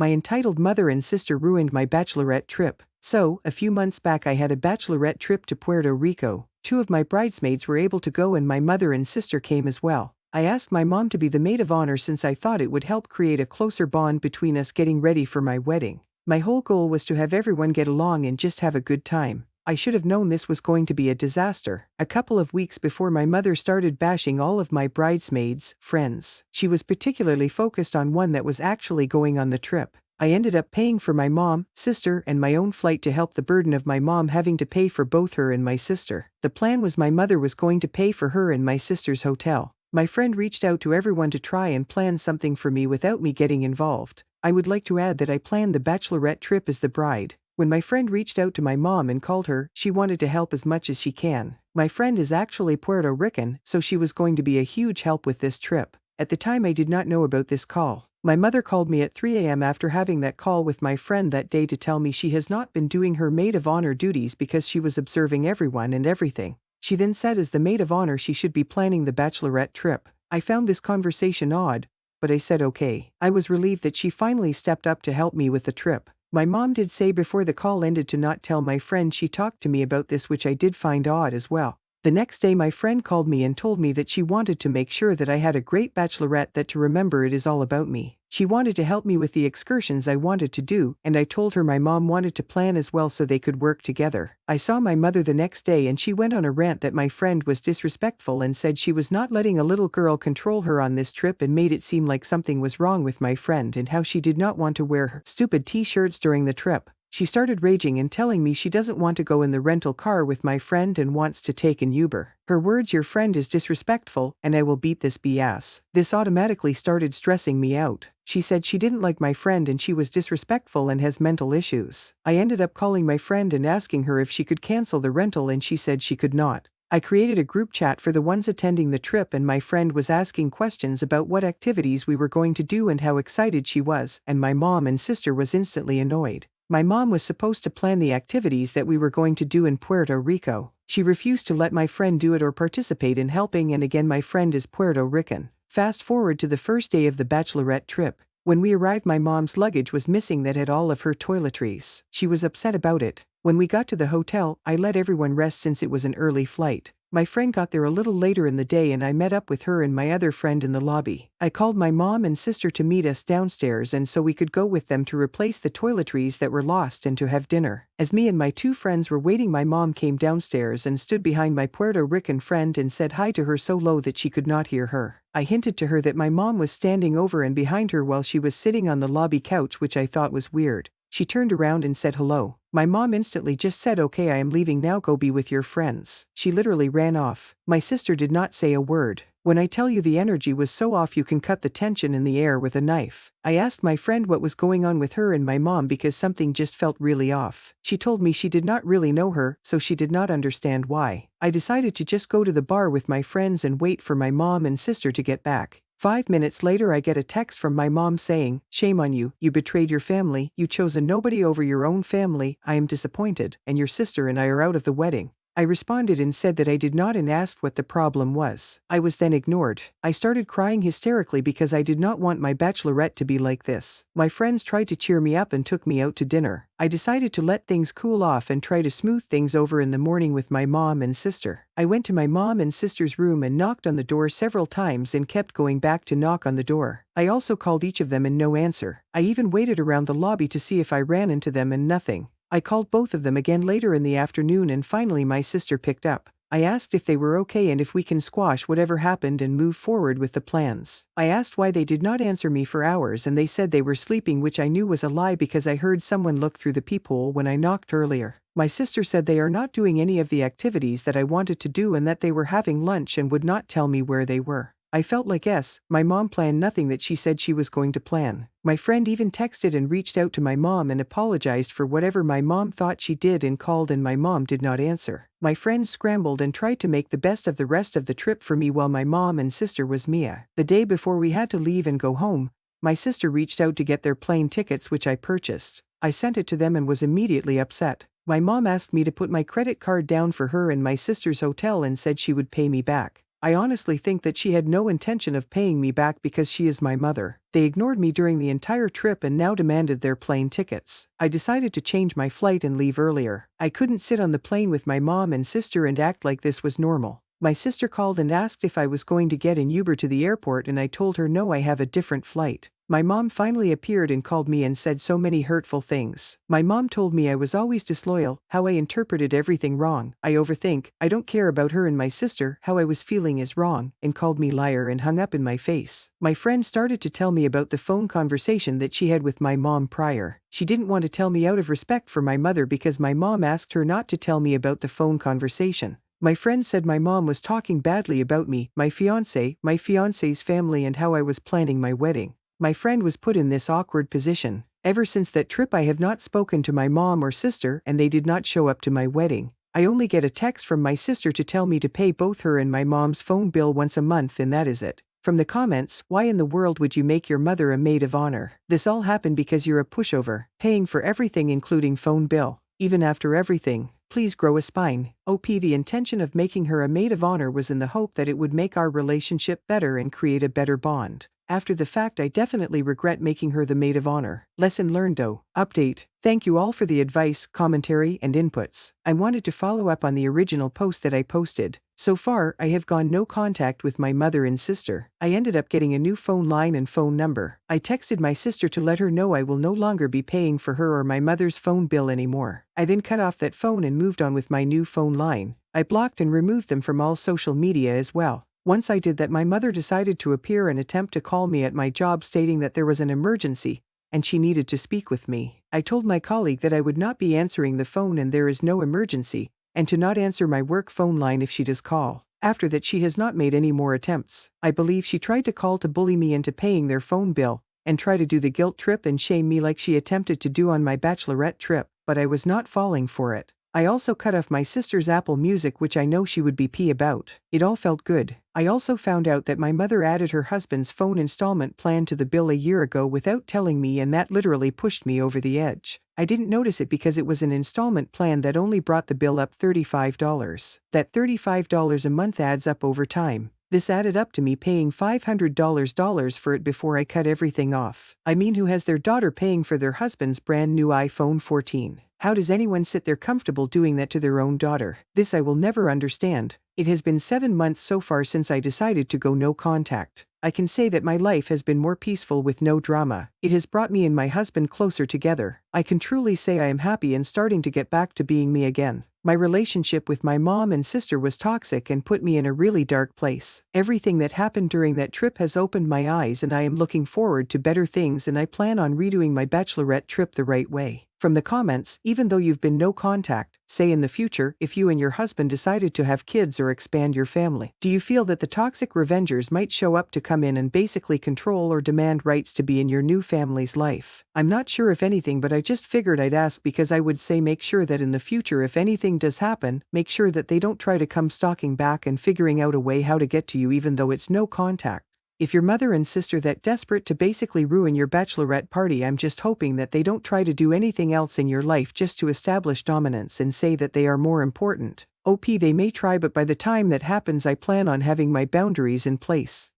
My entitled mother and sister ruined my bachelorette trip. So, a few months back I had a bachelorette trip to Puerto Rico. 2 of my bridesmaids were able to go and my mother and sister came as well. I asked my mom to be the maid of honor since I thought it would help create a closer bond between us getting ready for my wedding. My whole goal was to have everyone get along and just have a good time. I should have known this was going to be a disaster. A couple of weeks before my mother started bashing all of my bridesmaids' friends. She was particularly focused on one that was actually going on the trip. I ended up paying for my mom, sister, and my own flight to help the burden of my mom having to pay for both her and my sister. The plan was my mother was going to pay for her and my sister's hotel. My friend reached out to everyone to try and plan something for me without me getting involved. I would like to add that I planned the bachelorette trip as the bride. When my friend reached out to my mom and called her, she wanted to help as much as she can. My friend is actually Puerto Rican, so she was going to be a huge help with this trip. At the time I did not know about this call. My mother called me at 3 a.m. after having that call with my friend that day to tell me she has not been doing her maid of honor duties because she was observing everyone and everything. She then said as the maid of honor she should be planning the bachelorette trip. I found this conversation odd, but I said okay. I was relieved that she finally stepped up to help me with the trip. My mom did say before the call ended to not tell my friend she talked to me about this, which I did find odd as well. The next day my friend called me and told me that she wanted to make sure that I had a great bachelorette, that to remember it is all about me. She wanted to help me with the excursions I wanted to do, and I told her my mom wanted to plan as well so they could work together. I saw my mother the next day and she went on a rant that my friend was disrespectful and said she was not letting a little girl control her on this trip and made it seem like something was wrong with my friend and how she did not want to wear her stupid t-shirts during the trip. She started raging and telling me she doesn't want to go in the rental car with my friend and wants to take an Uber. Her words, "Your friend is disrespectful, and I will beat this BS." This automatically started stressing me out. She said she didn't like my friend and she was disrespectful and has mental issues. I ended up calling my friend and asking her if she could cancel the rental and she said she could not. I created a group chat for the ones attending the trip and my friend was asking questions about what activities we were going to do and how excited she was, and my mom and sister was instantly annoyed. My mom was supposed to plan the activities that we were going to do in Puerto Rico. She refused to let my friend do it or participate in helping, and again my friend is Puerto Rican. Fast forward to the first day of the bachelorette trip. When we arrived my mom's luggage was missing that had all of her toiletries. She was upset about it. When we got to the hotel, I let everyone rest since it was an early flight. My friend got there a little later in the day and I met up with her and my other friend in the lobby. I called my mom and sister to meet us downstairs and so we could go with them to replace the toiletries that were lost and to have dinner. As me and my 2 friends were waiting, my mom came downstairs and stood behind my Puerto Rican friend and said hi to her so low that she could not hear her. I hinted to her that my mom was standing over and behind her while she was sitting on the lobby couch, which I thought was weird. She turned around and said hello. My mom instantly just said, "Okay, I am leaving now, go be with your friends." She literally ran off. My sister did not say a word. When I tell you the energy was so off you can cut the tension in the air with a knife. I asked my friend what was going on with her and my mom because something just felt really off. She told me she did not really know her, so she did not understand why. I decided to just go to the bar with my friends and wait for my mom and sister to get back. 5 minutes later I get a text from my mom saying, "Shame on you, you betrayed your family, you chose a nobody over your own family, I am disappointed, and your sister and I are out of the wedding." I responded and said that I did not and asked what the problem was. I was then ignored. I started crying hysterically because I did not want my bachelorette to be like this. My friends tried to cheer me up and took me out to dinner. I decided to let things cool off and try to smooth things over in the morning with my mom and sister. I went to my mom and sister's room and knocked on the door several times and kept going back to knock on the door. I also called each of them and no answer. I even waited around the lobby to see if I ran into them and nothing. I called both of them again later in the afternoon and finally my sister picked up. I asked if they were okay and if we can squash whatever happened and move forward with the plans. I asked why they did not answer me for hours and they said they were sleeping, which I knew was a lie because I heard someone look through the peephole when I knocked earlier. My sister said they are not doing any of the activities that I wanted to do and that they were having lunch and would not tell me where they were. I felt like my mom planned nothing that she said she was going to plan. My friend even texted and reached out to my mom and apologized for whatever my mom thought she did and called and my mom did not answer. My friend scrambled and tried to make the best of the rest of the trip for me while my mom and sister was Mia. The day before we had to leave and go home, my sister reached out to get their plane tickets, which I purchased. I sent it to them and was immediately upset. My mom asked me to put my credit card down for her and my sister's hotel and said she would pay me back. I honestly think that she had no intention of paying me back because she is my mother. They ignored me during the entire trip and now demanded their plane tickets. I decided to change my flight and leave earlier. I couldn't sit on the plane with my mom and sister and act like this was normal. My sister called and asked if I was going to get an Uber to the airport and I told her no, I have a different flight. My mom finally appeared and called me and said so many hurtful things. My mom told me I was always disloyal, how I interpreted everything wrong, I overthink, I don't care about her and my sister, how I was feeling is wrong, and called me liar and hung up in my face. My friend started to tell me about the phone conversation that she had with my mom prior. She didn't want to tell me out of respect for my mother because my mom asked her not to tell me about the phone conversation. My friend said my mom was talking badly about me, my fiance's family and how I was planning my wedding. My friend was put in this awkward position. Ever since that trip I have not spoken to my mom or sister and they did not show up to my wedding. I only get a text from my sister to tell me to pay both her and my mom's phone bill once a month and that is it. From the comments, why in the world would you make your mother a maid of honor? This all happened because you're a pushover, paying for everything including phone bill. Even after everything, please grow a spine. OP, the intention of making her a maid of honor was in the hope that it would make our relationship better and create a better bond. After the fact I definitely regret making her the maid of honor. Lesson learned though. Update. Thank you all for the advice, commentary and inputs. I wanted to follow up on the original post that I posted. So far, I have gone no contact with my mother and sister. I ended up getting a new phone line and phone number. I texted my sister to let her know I will no longer be paying for her or my mother's phone bill anymore. I then cut off that phone and moved on with my new phone line. I blocked and removed them from all social media as well. Once I did that, my mother decided to appear and attempt to call me at my job stating that there was an emergency and she needed to speak with me. I told my colleague that I would not be answering the phone and there is no emergency, and to not answer my work phone line if she does call. After that she has not made any more attempts. I believe she tried to call to bully me into paying their phone bill and try to do the guilt trip and shame me like she attempted to do on my Bachelorette trip, but I was not falling for it. I also cut off my sister's Apple Music, which I know she would be pee about. It all felt good. I also found out that my mother added her husband's phone installment plan to the bill a year ago without telling me, and that literally pushed me over the edge. I didn't notice it because it was an installment plan that only brought the bill up $35. That $35 a month adds up over time. This added up to me paying $500 for it before I cut everything off. I mean, who has their daughter paying for their husband's brand new iPhone 14? How does anyone sit there comfortable doing that to their own daughter? This I will never understand. It has been 7 months so far since I decided to go no contact. I can say that my life has been more peaceful with no drama. It has brought me and my husband closer together. I can truly say I am happy and starting to get back to being me again. My relationship with my mom and sister was toxic and put me in a really dark place. Everything that happened during that trip has opened my eyes and I am looking forward to better things, and I plan on redoing my Bachelorette trip the right way. From the comments, even though you've been no contact, say in the future if you and your husband decided to have kids or expand your family, do you feel that the toxic revengers might show up to come in and basically control or demand rights to be in your new family's life? I'm not sure if anything, but I just figured I'd ask because I would say make sure that in the future if anything does happen, make sure that they don't try to come stalking back and figuring out a way how to get to you even though it's no contact. If your mother and sister that desperate to basically ruin your Bachelorette party, I'm just hoping that they don't try to do anything else in your life just to establish dominance and say that they are more important. OP, they may try, but by the time that happens I plan on having my boundaries in place.